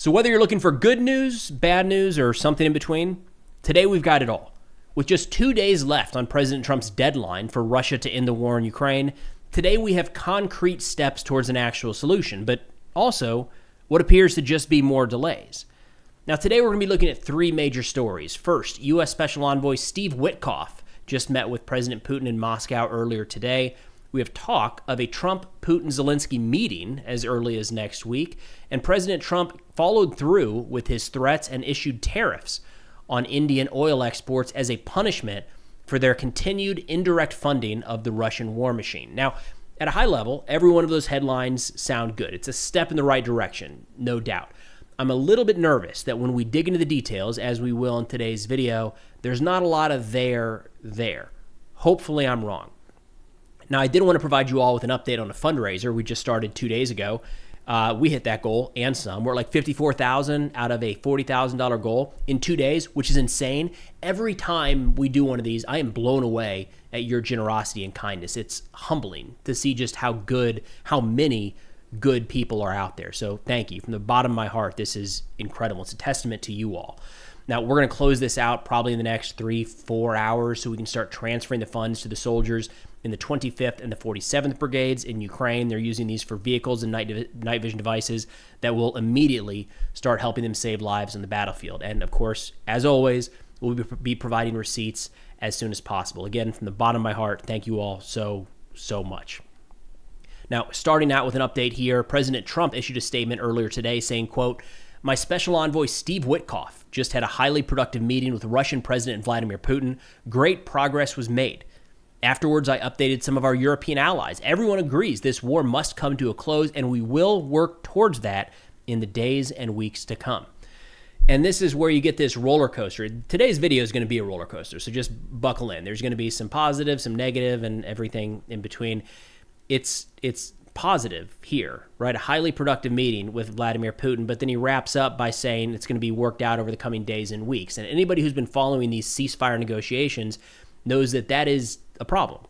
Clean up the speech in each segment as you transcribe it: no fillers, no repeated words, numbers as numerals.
So whether you're looking for good news, bad news, or something in between, today we've got it all. With just 2 days left on President Trump's deadline for Russia to end the war in Ukraine, today we have concrete steps towards an actual solution, but also what appears to just be more delays. Now today we're going to be looking at three major stories. First, U.S. Special Envoy Steve Witkoff just met with President Putin in Moscow earlier today. We have talk of a Trump-Putin-Zelensky meeting as early as next week, and President Trump followed through with his threats and issued tariffs on Indian oil exports as a punishment for their continued indirect funding of the Russian war machine. Now, at a high level, every one of those headlines sound good. It's a step in the right direction, no doubt. I'm a little bit nervous that when we dig into the details, as we will in today's video, there's not a lot of there. Hopefully I'm wrong. Now, I did want to provide you all with an update on a fundraiser we just started 2 days ago. We hit that goal and some. We're at like $54,000 out of a $40,000 goal in 2 days, which is insane. Every time we do one of these, I am blown away at your generosity and kindness. It's humbling to see just how many good people are out there. So thank you. From the bottom of my heart, this is incredible. It's a testament to you all. Now, we're going to close this out probably in the next 3-4 hours so we can start transferring the funds to the soldiers in the 25th and the 47th Brigades in Ukraine. They're using these for vehicles and night vision devices that will immediately start helping them save lives on the battlefield. And of course, as always, we'll be providing receipts as soon as possible. Again, from the bottom of my heart, thank you all so much. Now, starting out with an update here, President Trump issued a statement earlier today saying, quote, "My special envoy Steve Witkoff just had a highly productive meeting with Russian President Vladimir Putin. Great progress was made. Afterwards, I updated some of our European allies. Everyone agrees this war must come to a close, and we will work towards that in the days and weeks to come." And this is where you get this roller coaster. Today's video is going to be a roller coaster, so just buckle in. There's going to be some positive, some negative, and everything in between. It's positive here, right? A highly productive meeting with Vladimir Putin, but then he wraps up by saying it's going to be worked out over the coming days and weeks. And anybody who's been following these ceasefire negotiations knows that that is a problem.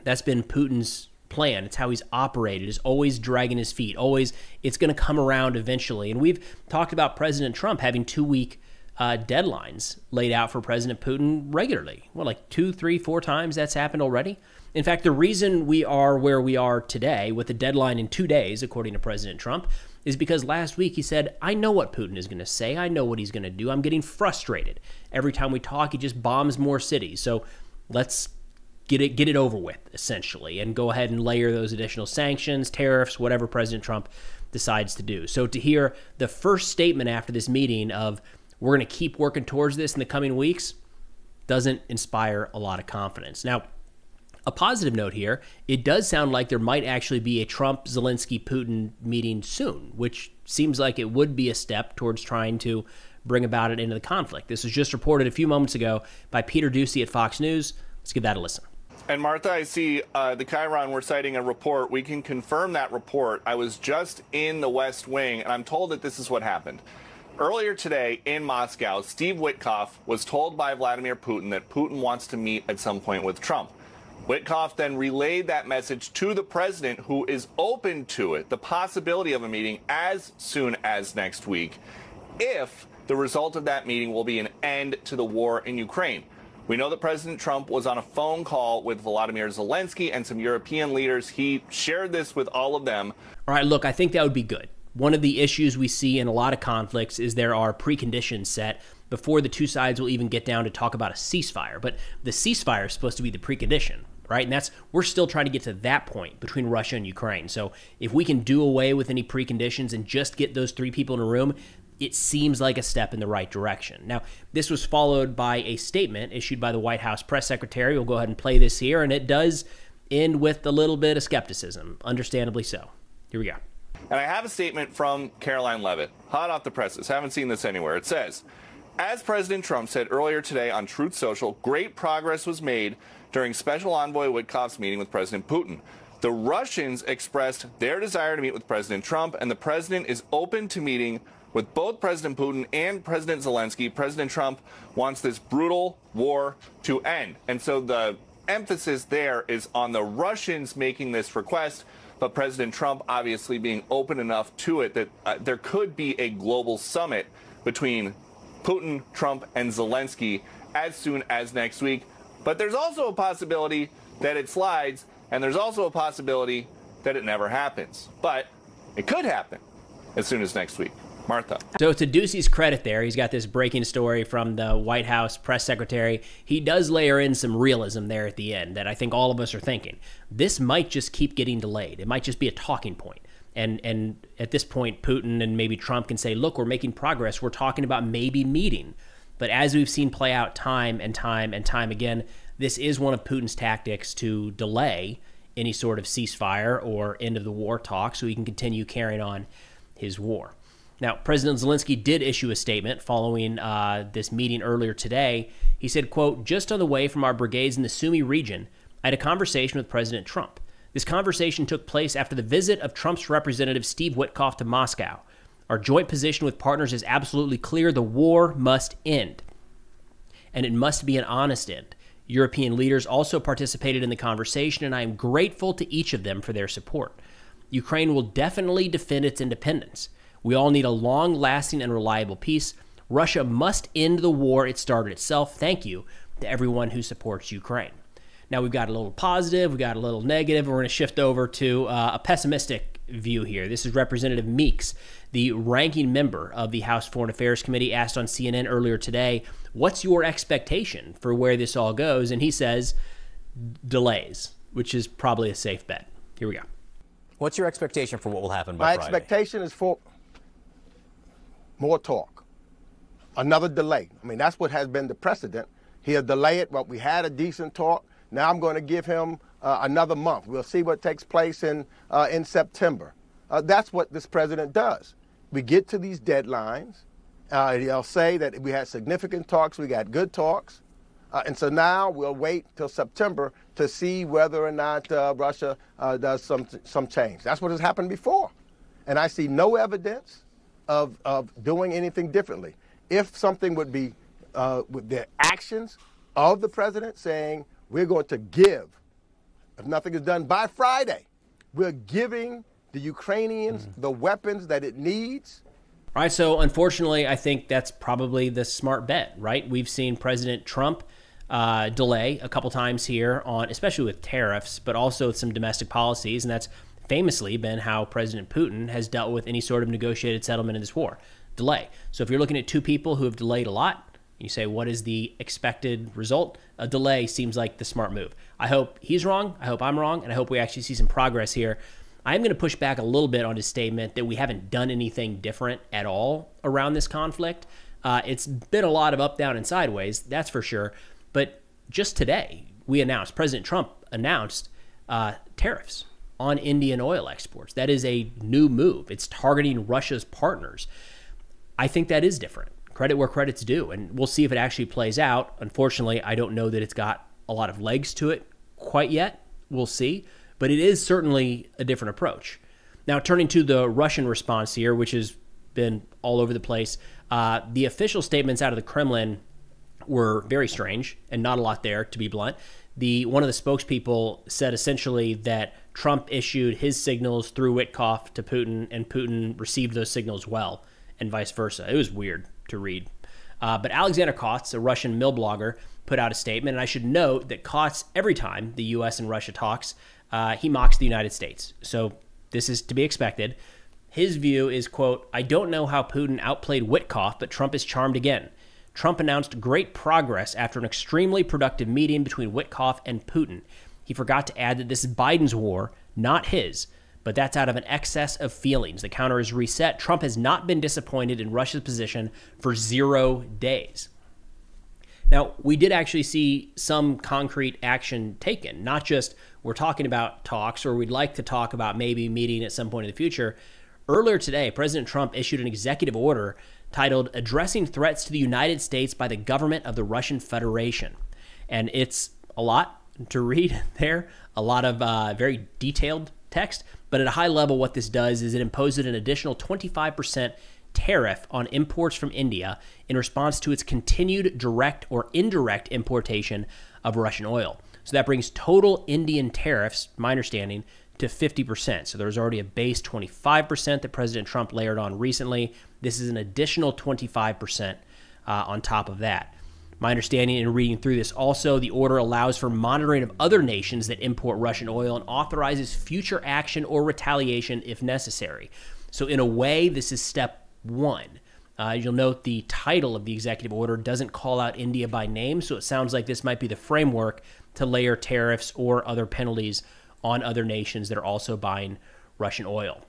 That's been Putin's plan. It's how he's operated. Is always dragging his feet. Always, it's going to come around eventually. And we've talked about President Trump having 2-week deadlines laid out for President Putin regularly. Well, like 2, 3, 4 times that's happened already. In fact, the reason we are where we are today with a deadline in 2 days, according to President Trump, is because last week he said, I know what Putin is going to say. I know what he's going to do. I'm getting frustrated. Every time we talk, he just bombs more cities. So let's get it over with, essentially, and go ahead and layer those additional sanctions, tariffs, whatever President Trump decides to do. So to hear the first statement after this meeting of we're going to keep working towards this in the coming weeks doesn't inspire a lot of confidence. Now, a positive note here, it does sound like there might actually be a Trump-Zelensky-Putin meeting soon, which seems like it would be a step towards trying to bring about an end to the conflict. This was just reported a few moments ago by Peter Doocy at Fox News. Let's give that a listen. And Martha, I see the Chiron, we're citing a report. We can confirm that report. I was just in the West Wing, and I'm told that this is what happened. Earlier today in Moscow, Steve Witkoff was told by Vladimir Putin that Putin wants to meet at some point with Trump. Witkoff then relayed that message to the president, who is open to it, the possibility of a meeting as soon as next week, if the result of that meeting will be an end to the war in Ukraine. We know that President Trump was on a phone call with Vladimir Zelensky and some European leaders. He shared this with all of them. All right, look, I think that would be good. One of the issues we see in a lot of conflicts is there are preconditions set before the two sides will even get down to talk about a ceasefire. But the ceasefire is supposed to be the precondition, right? And we're still trying to get to that point between Russia and Ukraine. So if we can do away with any preconditions and just get those three people in a room, it seems like a step in the right direction. Now, this was followed by a statement issued by the White House press secretary. We'll go ahead and play this here, and it does end with a little bit of skepticism, understandably so. Here we go. And I have a statement from Caroline Leavitt, hot off the presses. Haven't seen this anywhere. It says, as President Trump said earlier today on Truth Social, great progress was made during Special Envoy Witkoff's meeting with President Putin. The Russians expressed their desire to meet with President Trump, and the president is open to meeting with both President Putin and President Zelensky. President Trump wants this brutal war to end. And so the emphasis there is on the Russians making this request. but President Trump obviously being open enough to it that there could be a global summit between Putin, Trump, and Zelensky as soon as next week. But there's also a possibility that it slides, and there's also a possibility that it never happens. But it could happen as soon as next week. Martha. So to Ducey's credit there, he's got this breaking story from the White House press secretary. He does layer in some realism there at the end that I think all of us are thinking. This might just keep getting delayed. It might just be a talking point. And at this point, Putin and maybe Trump can say, look, we're making progress. We're talking about maybe meeting. But as we've seen play out time and time and time again, this is one of Putin's tactics to delay any sort of ceasefire or end of the war talk so he can continue carrying on his war. Now, President Zelensky did issue a statement following this meeting earlier today. He said, quote, just on the way from our brigades in the Sumy region, I had a conversation with President Trump. This conversation took place after the visit of Trump's representative Steve Witkoff to Moscow. Our joint position with partners is absolutely clear. The war must end, and it must be an honest end. European leaders also participated in the conversation, and I am grateful to each of them for their support. Ukraine will definitely defend its independence. We all need a long-lasting and reliable peace. Russia must end the war it started itself. Thank you to everyone who supports Ukraine. Now, we've got a little positive, we've got a little negative, and we're going to shift over to a pessimistic view here. This is Representative Meeks, the ranking member of the House Foreign Affairs Committee, asked on CNN earlier today, what's your expectation for where this all goes? And he says, delays, which is probably a safe bet. Here we go. What's your expectation for what will happen by Friday? My expectation is for more talk, another delay. I mean, that's what has been the precedent. He'll delay it, but we had a decent talk. Now I'm going to give him another month. We'll see what takes place in September. That's what this president does. We get to these deadlines. He'll say that we had significant talks, we got good talks. And so now we'll wait till September to see whether or not Russia does some change. That's what has happened before. And I see no evidence of doing anything differently. If something would be with the actions of the president saying we're going to give, if nothing is done by Friday, we're giving the Ukrainians the weapons that it needs. All right, so unfortunately, I think that's probably the smart bet, right? We've seen President Trump delay a couple times here on, especially with tariffs, but also with some domestic policies, and that's famously been how President Putin has dealt with any sort of negotiated settlement in this war. Delay. So if you're looking at two people who have delayed a lot, you say, what is the expected result? A delay seems like the smart move. I hope he's wrong. I hope I'm wrong. And I hope we actually see some progress here. I'm going to push back a little bit on his statement that we haven't done anything different at all around this conflict. It's been a lot of up, down, and sideways, that's for sure. But just today, President Trump announced tariffs on Indian oil exports. That is a new move. It's targeting Russia's partners. I think that is different. Credit where credit's due, and we'll see if it actually plays out. Unfortunately, I don't know that it's got a lot of legs to it quite yet. We'll see, but it is certainly a different approach. Now, turning to the Russian response here, which has been all over the place, the official statements out of the Kremlin were very strange and not a lot there, to be blunt. One of the spokespeople said essentially that Trump issued his signals through Witkoff to Putin, and Putin received those signals well, and vice versa. It was weird to read. But Alexander Kotz, a Russian mill blogger, put out a statement, and I should note that Kotz, every time the U.S. and Russia talks, he mocks the United States. So this is to be expected. His view is, quote, I don't know how Putin outplayed Witkoff, but Trump is charmed again. Trump announced great progress after an extremely productive meeting between Witkoff and Putin. He forgot to add that this is Biden's war, not his, but that's out of an excess of feelings. The counter is reset. Trump has not been disappointed in Russia's position for 0 days. Now, we did actually see some concrete action taken, not just we're talking about talks or we'd like to talk about maybe meeting at some point in the future. Earlier today, President Trump issued an executive order titled Addressing Threats to the United States by the Government of the Russian Federation. And it's a lot to read there, a lot of very detailed text, but at a high level, what this does is it imposes an additional 25% tariff on imports from India in response to its continued direct or indirect importation of Russian oil. So that brings total Indian tariffs, my understanding, to 50%. So there's already a base 25% that President Trump layered on recently. This is an additional 25% on top of that. My understanding in reading through this also, the order allows for monitoring of other nations that import Russian oil and authorizes future action or retaliation if necessary. So in a way, this is step one. You'll note the title of the executive order doesn't call out India by name, so it sounds like this might be the framework to layer tariffs or other penalties on other nations that are also buying Russian oil.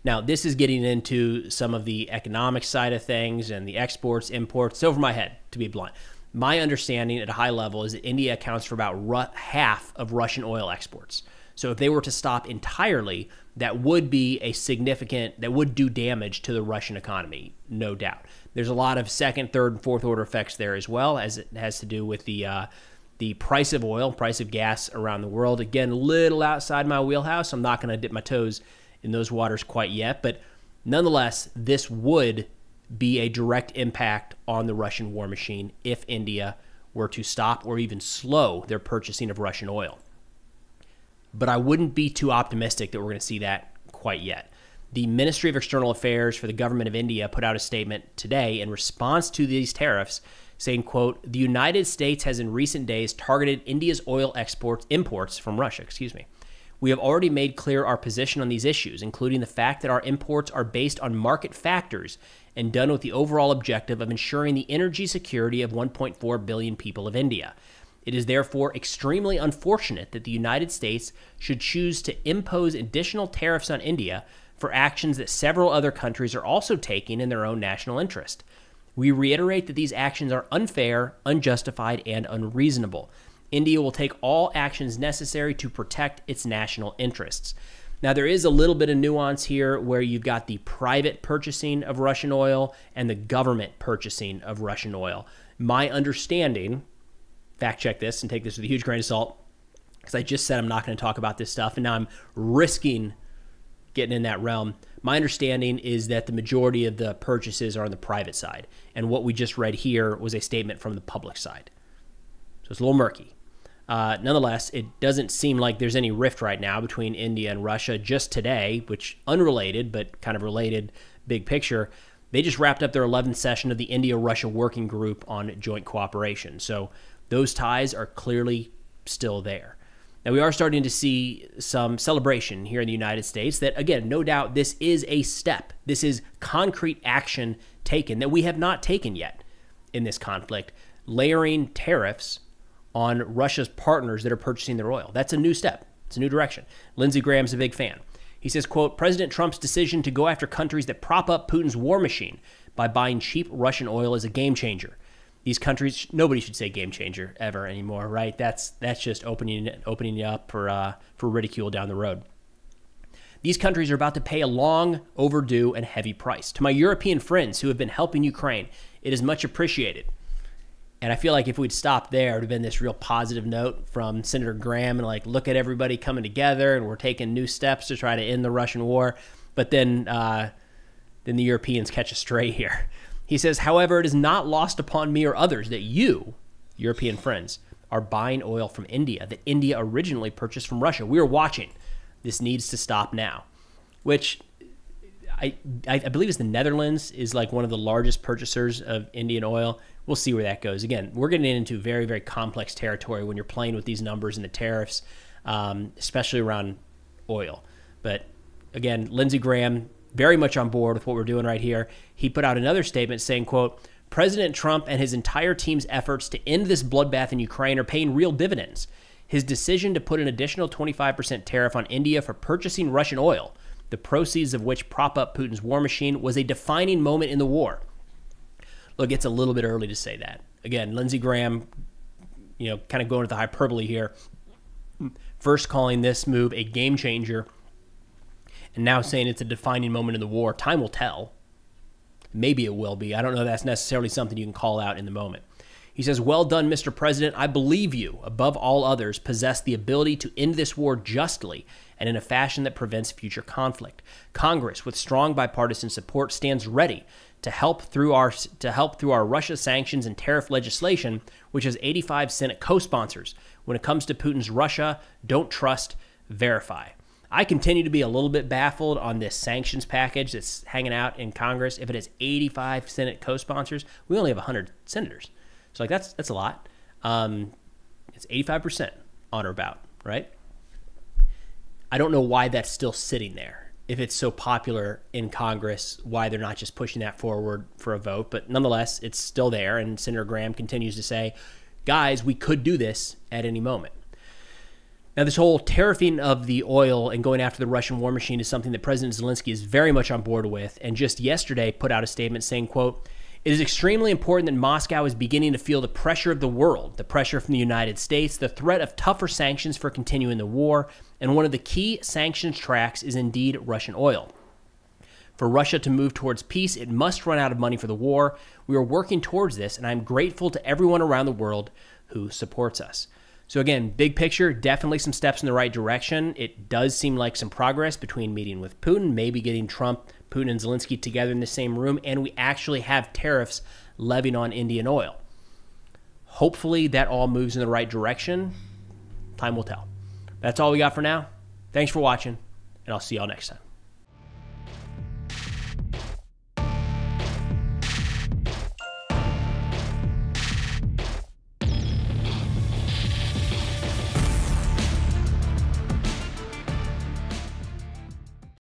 Now, this is getting into some of the economic side of things and the exports, imports. It's over my head, to be blunt. My understanding at a high level is that India accounts for about half of Russian oil exports. So if they were to stop entirely, that would be that would do damage to the Russian economy, no doubt. There's a lot of second, third, and fourth order effects there as well, as it has to do with the price of oil, price of gas around the world. Again, a little outside my wheelhouse. I'm not going to dip my toes in those waters quite yet, but nonetheless, this would be a direct impact on the Russian war machine if India were to stop or even slow their purchasing of Russian oil. But I wouldn't be too optimistic that we're going to see that quite yet. The Ministry of External Affairs for the government of India put out a statement today in response to these tariffs saying, quote, "The United States has in recent days targeted India's oil imports from Russia, We have already made clear our position on these issues, including the fact that our imports are based on market factors and done with the overall objective of ensuring the energy security of 1.4 billion people of India. It is therefore extremely unfortunate that the United States should choose to impose additional tariffs on India for actions that several other countries are also taking in their own national interest. We reiterate that these actions are unfair, unjustified, and unreasonable. India will take all actions necessary to protect its national interests." Now, there is a little bit of nuance here where you've got the private purchasing of Russian oil and the government purchasing of Russian oil. My understanding, fact check this and take this with a huge grain of salt, because I just said I'm not going to talk about this stuff, and now I'm risking getting in that realm. My understanding is that the majority of the purchases are on the private side, and what we just read here was a statement from the public side. So it's a little murky. Nonetheless, it doesn't seem like there's any rift right now between India and Russia. Just today, which unrelated but kind of related big picture, they just wrapped up their 11th session of the India-Russia Working Group on Joint Cooperation. So those ties are clearly still there. Now, we are starting to see some celebration here in the United States that, again, no doubt this is a step. This is concrete action taken that we have not taken yet in this conflict, layering tariffs on Russia's partners that are purchasing their oil. That's a new step. It's a new direction. Lindsey Graham's a big fan. He says, quote, "President Trump's decision to go after countries that prop up Putin's war machine by buying cheap Russian oil is a game changer. These countries, nobody should say game changer ever anymore, right? That's just opening you up for ridicule down the road. These countries are about to pay a long overdue and heavy price. To my European friends who have been helping Ukraine, it is much appreciated." And I feel like if we'd stopped there, it would have been this real positive note from Senator Graham and like, look at everybody coming together and we're taking new steps to try to end the Russian war. But then the Europeans catch a stray here. He says, "However, it is not lost upon me or others that you, European friends, are buying oil from India, that India originally purchased from Russia. We are watching. This needs to stop now," which I believe is the Netherlands is like one of the largest purchasers of Indian oil. We'll see where that goes. Again, we're getting into very, very complex territory when you're playing with these numbers and the tariffs, especially around oil. But again, Lindsey Graham, very much on board with what we're doing right here. He put out another statement saying, quote, "President Trump and his entire team's efforts to end this bloodbath in Ukraine are paying real dividends. His decision to put an additional 25% tariff on India for purchasing Russian oil, the proceeds of which prop up Putin's war machine, was a defining moment in the war." Look, it's a little bit early to say that. Again, Lindsey Graham, kind of going with the hyperbole here, first calling this move a game changer, and now saying it's a defining moment in the war. Time will tell. Maybe it will be. I don't know if that's necessarily something you can call out in the moment. He says, "Well done, Mr. President. I believe you, above all others, possess the ability to end this war justly and in a fashion that prevents future conflict. Congress, with strong bipartisan support, stands ready to help through our Russia sanctions and tariff legislation, which has 85 Senate co-sponsors. When it comes to Putin's Russia, don't trust, verify." I continue to be a little bit baffled on this sanctions package that's hanging out in Congress. If it has 85 Senate co-sponsors, we only have 100 senators. So like that's a lot. It's 85% on or about, right? I don't know why that's still sitting there. If it's so popular in Congress, why they're not just pushing that forward for a vote. But nonetheless, it's still there. And Senator Graham continues to say, guys, we could do this at any moment. Now, this whole tariffing of the oil and going after the Russian war machine is something that President Zelensky is very much on board with, and just yesterday put out a statement saying, quote, "It is extremely important that Moscow is beginning to feel the pressure of the world, the pressure from the United States, the threat of tougher sanctions for continuing the war, and one of the key sanctions tracks is indeed Russian oil. For Russia to move towards peace, it must run out of money for the war. We are working towards this, and I'm grateful to everyone around the world who supports us." So again, big picture, definitely some steps in the right direction. It does seem like some progress between meeting with Putin, maybe getting Trump, Putin, and Zelensky together in the same room, and we actually have tariffs levied on Indian oil. Hopefully that all moves in the right direction. Time will tell. That's all we got for now. Thanks for watching, and I'll see y'all next time.